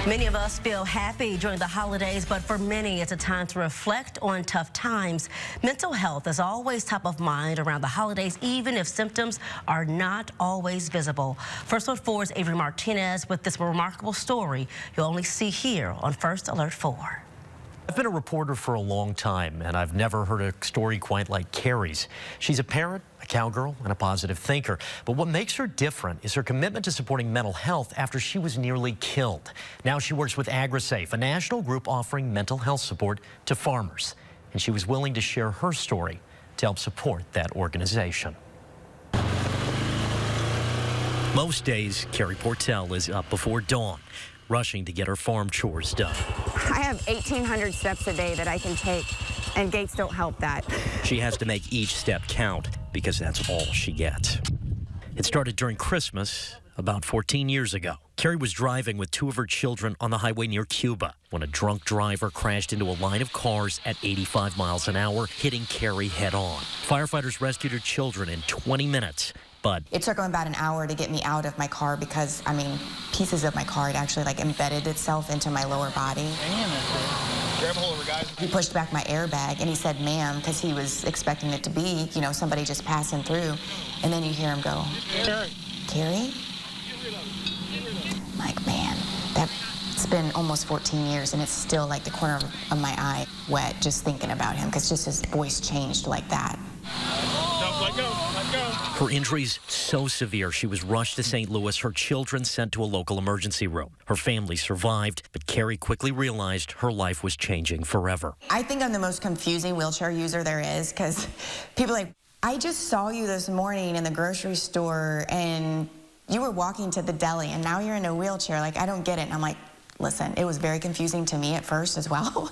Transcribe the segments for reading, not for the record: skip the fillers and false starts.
Many of us feel happy during the holidays, but for many, it's a time to reflect on tough times. Mental health is always top of mind around the holidays, even if symptoms are not always visible. First Alert 4's Avery Martinez with this remarkable story you'll only see here on First Alert 4. I've been a reporter for a long time, and I've never heard a story quite like Carrie's. She's a parent, a cowgirl, and a positive thinker. But what makes her different is her commitment to supporting mental health after she was nearly killed. Now she works with AgriSafe, a national group offering mental health support to farmers. And she was willing to share her story to help support that organization. Most days, Carrie Portell is up before dawn, rushing to get her farm chores done. I have 1,800 steps a day that I can take, and gates don't help that. She has to make each step count because that's all she gets. It started during Christmas about 14 years ago. Carrie was driving with two of her children on the highway near Cuba when a drunk driver crashed into a line of cars at 85 miles an hour, hitting Carrie head on. Firefighters rescued her children in 20 minutes. But it took him about an hour to get me out of my car because, I mean, pieces of my car had actually embedded itself into my lower body. Grab a hold of her, guys. He pushed back my airbag and he said, ma'am, because he was expecting it to be, you know, somebody just passing through. And then you hear him go, Carrie. Carrie? I'm like, man, that's been almost 14 years and it's still like the corner of my eye wet just thinking about him because just his voice changed like that. No, let go, let go. Her injuries so severe, she was rushed to St. Louis, her children sent to a local emergency room. Her family survived, but Carrie quickly realized her life was changing forever. I think I'm the most confusing wheelchair user there is because people are like, I just saw you this morning in the grocery store and you were walking to the deli and now you're in a wheelchair. Like, I don't get it. And I'm like, listen, it was very confusing to me at first as well.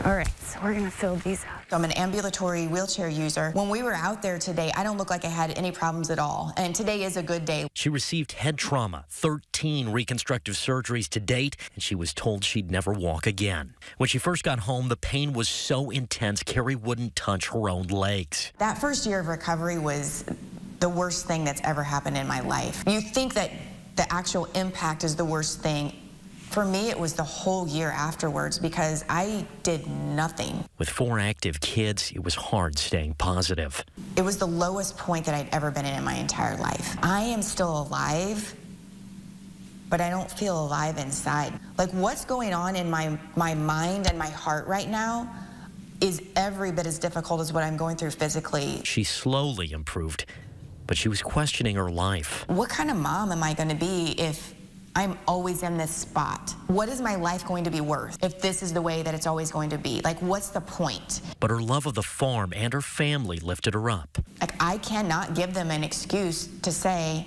All right, so we're gonna fill these up. I'm an ambulatory wheelchair user. When we were out there today, I don't look like I had any problems at all. And today is a good day. She received head trauma, 13 reconstructive surgeries to date, and she was told she'd never walk again. When she first got home, the pain was so intense, Carrie wouldn't touch her own legs. That first year of recovery was the worst thing that's ever happened in my life. You think that the actual impact is the worst thing. For me, it was the whole year afterwards because I did nothing. With 4 active kids, it was hard staying positive. It was the lowest point that I'd ever been in my entire life. I am still alive, but I don't feel alive inside. Like, what's going on in my mind and my heart right now is every bit as difficult as what I'm going through physically. She slowly improved, but she was questioning her life. What kind of mom am I going to be if I'm always in this spot? What is my life going to be worth if this is the way that it's always going to be? Like, what's the point? But her love of the farm and her family lifted her up. Like, I cannot give them an excuse to say,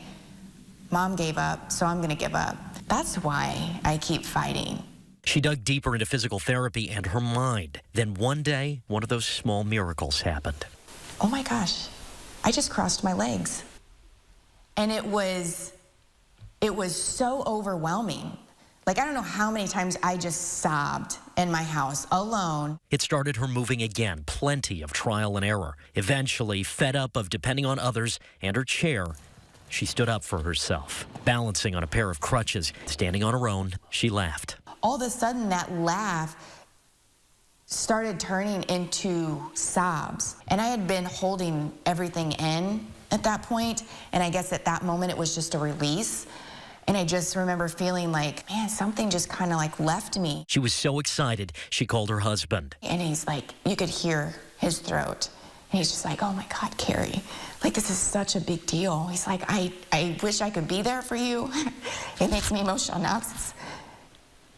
Mom gave up, so I'm going to give up. That's why I keep fighting. She dug deeper into physical therapy and her mind. Then one day, one of those small miracles happened. Oh my gosh, I just crossed my legs. And it was so overwhelming. Like, I don't know how many times I just sobbed in my house alone. It started her moving again, plenty of trial and error. Eventually, fed up of depending on others and her chair, she stood up for herself. Balancing on a pair of crutches, standing on her own, she laughed. All of a sudden, that laugh started turning into sobs. And I had been holding everything in at that point, and I guess at that moment it was just a release. And I just remember feeling like, man, something just kind of left me. She was so excited, she called her husband. And he's like, you could hear his throat. And he's just like, oh my God, Carrie, like, this is such a big deal. He's like, I wish I could be there for you. It makes me emotional now because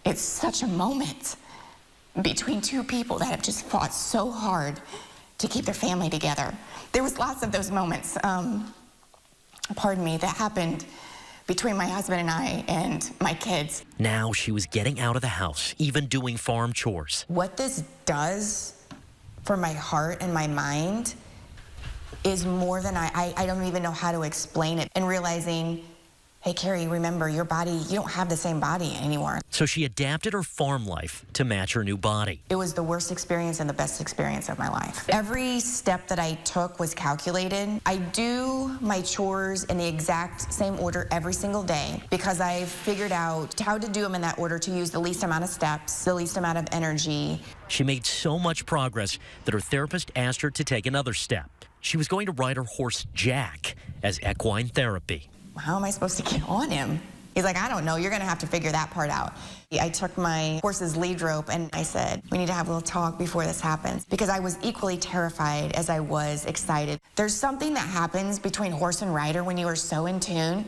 it's such a moment between two people that have just fought so hard to keep their family together. There was lots of those moments, pardon me, that happened between my husband and I and my kids. Now she was getting out of the house, even doing farm chores. What this does for my heart and my mind is more than I don't even know how to explain it. And realizing hey, Carrie, remember, your body, you don't have the same body anymore. So she adapted her farm life to match her new body. It was the worst experience and the best experience of my life. Every step that I took was calculated. I do my chores in the exact same order every single day because I figured out how to do them in that order to use the least amount of steps, the least amount of energy. She made so much progress that her therapist asked her to take another step. She was going to ride her horse Jack as equine therapy. How am I supposed to get on him? He's like, I don't know, you're gonna have to figure that part out. I took my horse's lead rope and I said, we need to have a little talk before this happens, because I was equally terrified as I was excited. There's something that happens between horse and rider when you are so in tune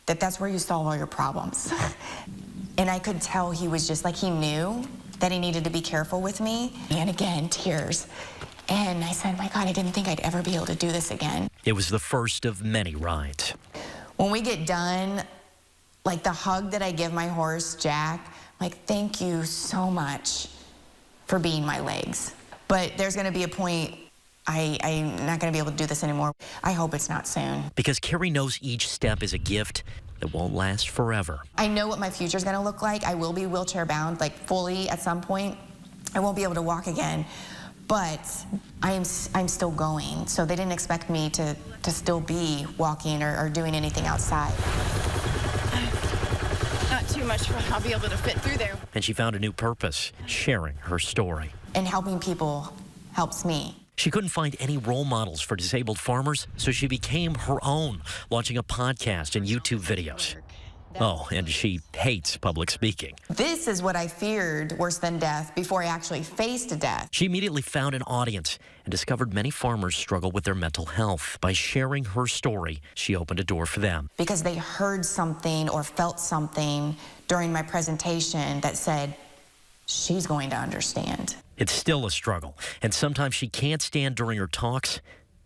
that that's where you solve all your problems. And I could tell he was just like, he knew that he needed to be careful with me. And again, tears. And I said, my God, I didn't think I'd ever be able to do this again. It was the first of many rides. When we get done, like the hug that I give my horse, Jack, like, thank you so much for being my legs. But there's gonna be a point I'm not gonna be able to do this anymore. I hope it's not soon. Because Carrie knows each step is a gift that won't last forever. I know what my future's gonna look like. I will be wheelchair bound, like fully at some point. I won't be able to walk again. But I'm still going, so they didn't expect me to still be walking or doing anything outside. Not too much, but I'll be able to fit through there. And she found a new purpose, sharing her story. And helping people helps me. She couldn't find any role models for disabled farmers, so she became her own, launching a podcast and YouTube videos. Oh, and she hates public speaking. This is what I feared worse than death before I actually faced death. She immediately found an audience and discovered many farmers struggle with their mental health. By sharing her story, she opened a door for them. Because they heard something or felt something during my presentation that said, she's going to understand. It's still a struggle, and sometimes she can't stand during her talks,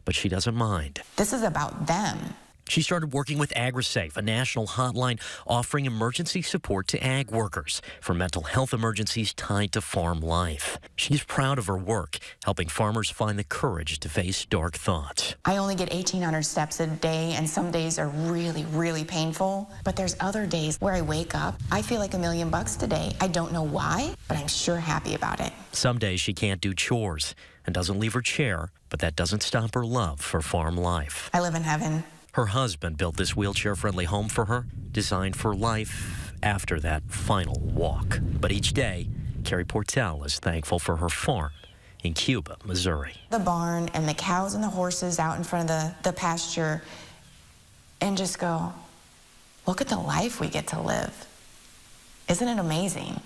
but she doesn't mind. This is about them. She started working with AgriSafe, a national hotline offering emergency support to ag workers for mental health emergencies tied to farm life. She's proud of her work, helping farmers find the courage to face dark thoughts. I only get 1,800 steps a day, and some days are really, really painful. But there's other days where I wake up, I feel like $1 million today. I don't know why, but I'm sure happy about it. Some days she can't do chores and doesn't leave her chair, but that doesn't stop her love for farm life. I live in heaven. Her husband built this wheelchair-friendly home for her, designed for life after that final walk. But each day, Carrie Portell is thankful for her farm in Cuba, Missouri. The barn and the cows and the horses out in front of the pasture, and just go, look at the life we get to live. Isn't it amazing?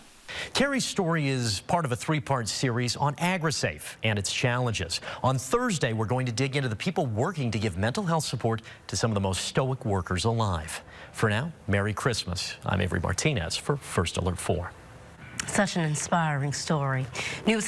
Carrie's story is part of a 3-part series on AgriSafe and its challenges. On Thursday, we're going to dig into the people working to give mental health support to some of the most stoic workers alive. For now, Merry Christmas. I'm Avery Martinez for First Alert 4. Such an inspiring story. News